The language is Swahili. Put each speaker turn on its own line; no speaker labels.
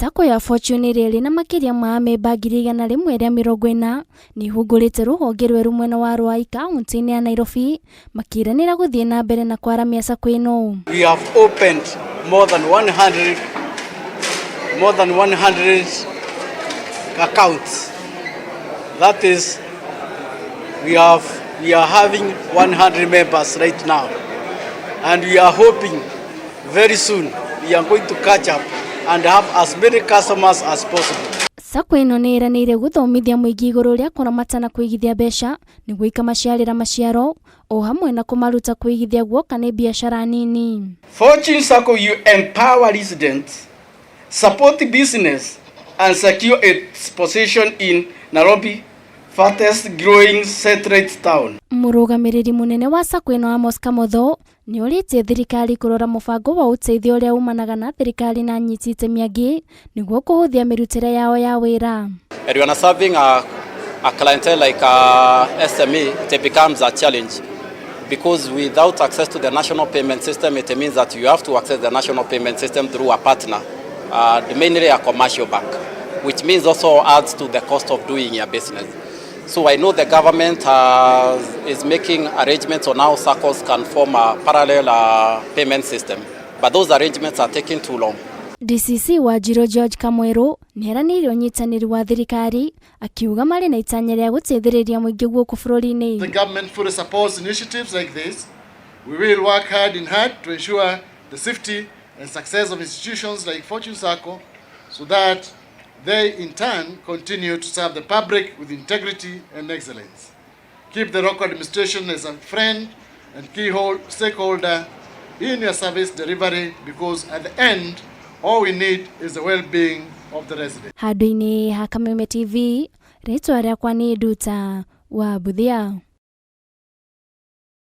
SACCO ya Fortune rĩrĩ na makiria ma memba 140 ni hungurite ruhonge rweru mwena wa Ruai kaunti-inĩ ya Nairobi makiranira guthie na mbere na kwaramia SACCO ino.
We have opened more than 100 accounts. That is, we are having 100 members right now, and we are hoping very soon we are going to catch up and have as many customers as possible.
SACCO ino ni iranire guthomithia muingi iguru ria kuramata na kuigithia mbeca niguo ikamaciarira maciaro o hamwe na kumaruta kuigithia guoka ni biashara nini.
Fortune SACCO, you empower residents, support business and secure its position in Nairobi, fastest growing satellite town.
Murugamiriri munene wa SACCO ino Amos Kamotho ni uritie thirikari kurora mubango wa uteithio uria umanaga na thirikari na anyiti itemi angi niguo kuhuthia mirutire yao ya wira.
And when serving a clientele like SME, it becomes a challenge because without access to the national payment system, it means that you have to access the national payment system through a partner, mainly a commercial bank, which means also adds to the cost of doing your business. So I know the government is making arrangements on how SACCOs can form a parallel payment system, but those arrangements are taking too long.
DCC wa Jiro George Kamweru niheranire unyitaniri wa thirikari akiuga mari na itanya ria guteithiriria muingi guku bururi-ini.
The government fully supports initiatives like this. We will work hand in hand to ensure the safety and success of institutions like Fortune SACCO so that they in turn continue to serve the public with integrity and excellence. Keep the local administration as a friend and key stakeholder in your service delivery, because at the end all we need is the well-being of the residents.
Handu-ini ha Kameme TV, ritwa riakwa ni Nduta wa Buthia.